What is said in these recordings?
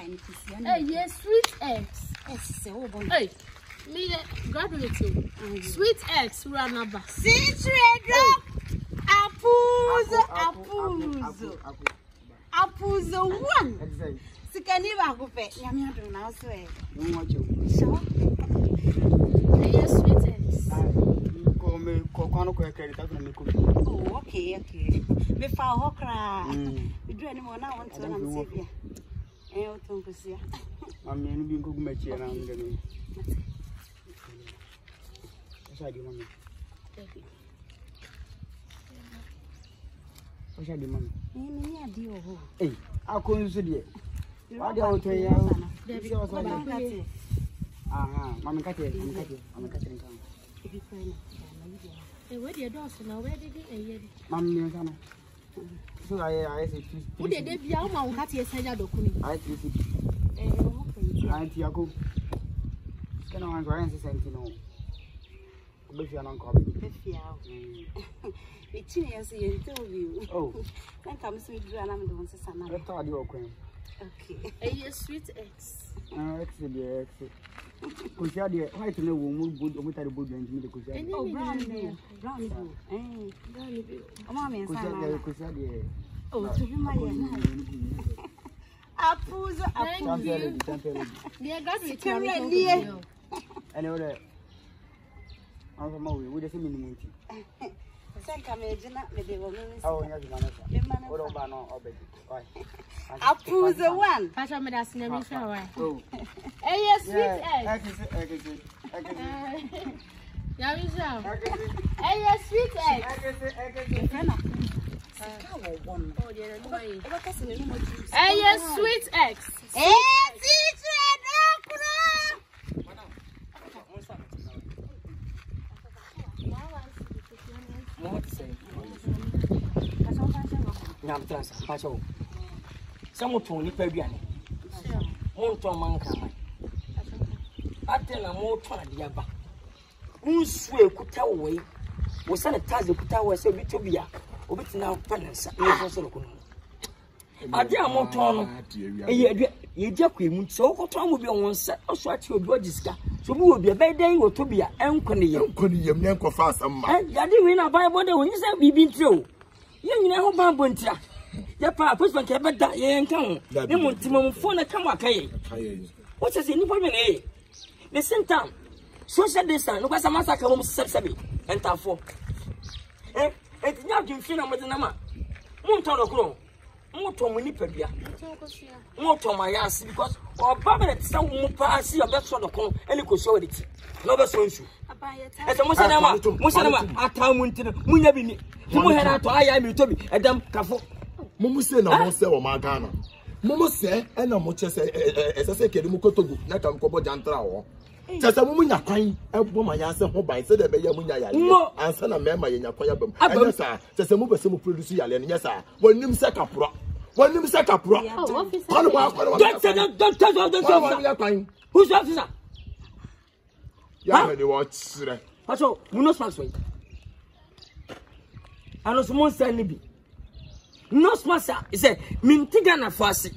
kind of. Hey, yes, sweet eggs. So hey, me graduate. Sweet eggs, Ranaba. Apples one. Sikaniva go pay. Yami do now swear. No more joke. So. Yes, sweet eggs. Come, Kokano credit that me cook. Oh, okay. Me fa hokra. We do any more now want to am save. Eh, o tonko sia. I'm going to be cook match here and then. What's the money? What's the money? Me adio ho. Hey, I couldn't see it. What do you tell you? Mamma Catty, I'm cutting down. Where the doors now? Where did it? Mamma, so I said, who did they be out? I'll cut your side. I see Tiago. Can I answer something? If you're not coming, it's in interview. Oh, then comes with you and I'm doing some. I thought you were queen. Okay. Yes, sweet eggs. Excellent. Because you are quite a woman good with a good and me the oh, brown. Oh, mammy, oh, to be my apples. Dear God, anyway, I'm away with the same. Oh, apples one. Pastor made us name is right. Oh, yes, sweet eggs. Yes, sweet eggs. Yes, sweet eggs. Some of you Fabian. Monto Manka. I tell a more try the other. Who's way could tell away? Was sanitized the tower so bit to be a bit now penance. I dear Monton. Ye Jackie, so what time will be on one set or swat your Georgiska. So we will be a bad day or to be a uncle fast. I didn't win a Bible when you said we've been through. You know, Bambuntia. Your papa was like a bad day and town. They want to phone a come okay. What is in the the same time? Social distance, look at some massacre home 7 and for. Eh, it's not in Fina with the number. Monton grow. Motor Winipabia. Motor my ass because or Babette some pass your best sort of call and you could show it. No best one. As a Musanama, I can't win to the Munabini. You had to I am to be a damn cafo. Mumu say na mo say o magana. Mumu say e na mo chese esese kede mu kotogu na kam kobo jantra wo. Chese mumu nya kwan e bo ma ya se ho ban se de be ya mu nya yale. Ansa na me ma ye nya kwan ya bam. Anya sa chese mu be se mu produce yale ne nya sa. Wonim se kapro. Wonim se kapro. Don't touch. Who's officer? Ya me dey watch re. Paso, mu no smash way. Ano so mo say ni bi. No sponsor, he said, Mintigana Fassi.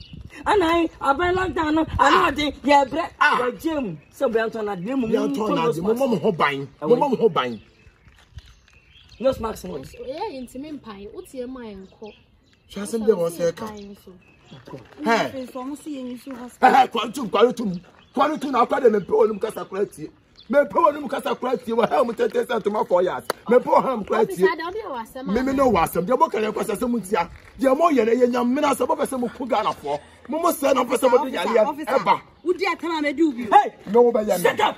And I lockdown, I know the yeah, bread, Jim, so Belton at Jim, Mom Hobine. No smart ones. Yeah, intimate pine. What's your mind? She hasn't been was here. Hey, quantum, I'll put them in Poland because me power no kasa kwati wa ha mu tete to ma 4 years me power ha mu kwati me no wasam de boka ne kwasa se mu tia de mo ye ye nyam me na se bo pese mu ku Ghana fo mo se na pese mo de yale eba udi atama me du bi hey no wo ba ya shut up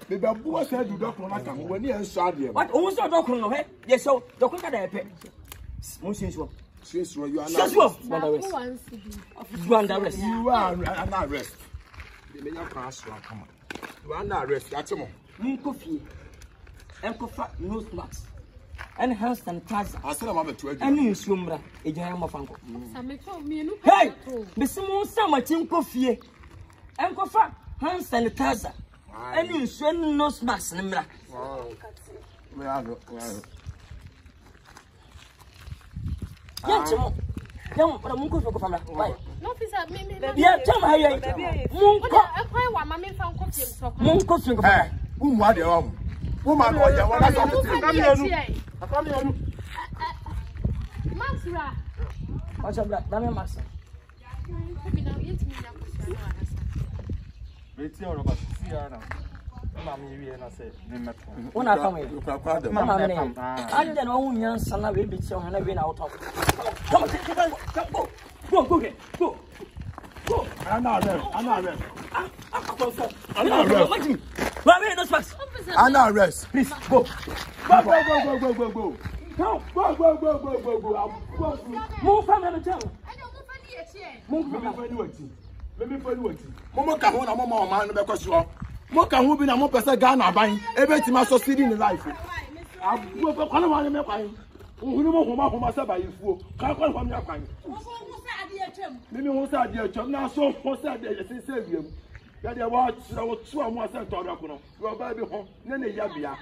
me ba bu se du dokro na kan wani en so ade what o so dokro no he ye so dokro ka da epe mo sinso you are not you under arrest you are under arrest me nya crash wa come on. You are under arrest. That's him. Coffee. And coffee nose mask. And hand sanitizer. I said I'm about to and you slumber. A giant of uncle. Hey, the small summer tin coffee. And coffee hand sanitizer. And you swim nose mask. Wow. Gentlemen. Yam, but I'm going to family. Why? No, officer, me. Yeah, tell my Munko. I quite want my main found coffee. Munko, Hey, whom what you want? Woman, what you want? Maxra. What's your black? Damn, Max. When I come in, I don't know young son of a bitch on a win out of. Come on, go. I'm not ready. I'm not rest. Please go. Go. Move from the town. Let me find what. Momo Kahuna, Momo man, because you are. Moka who been a more person Ghana buying, everything must succeed in life. I will go on my mind. Who know who myself by you fool. Can't call from your kind. Maybe won't say dear chum now so for said they say you. That they watch our 2 more cent to Rakuno. Your baby home, Nene Yabia.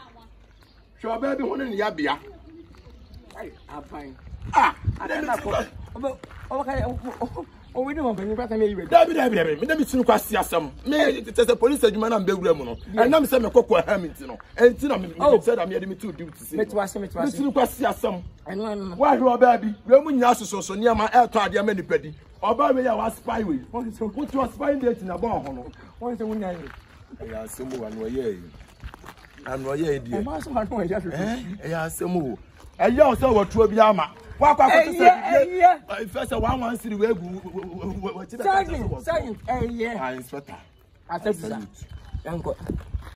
Your baby home in Yabia. I'm fine. Ah, I don't know. Oh, we don't want to be let me see some. It is a police man and Belgramo. And I'm saying a cocoa Hamilton. And said I'm hearing me to do to see some. Why you are baby? When you ask so near my air card, your many petty. Or by way I was spy with. What was spying date in a bar? Once a winner. I asked someone, and Royer, dear. I asked some more. And you also were to be armor. First, one wants to the way. Sergeant, Inspector. I said,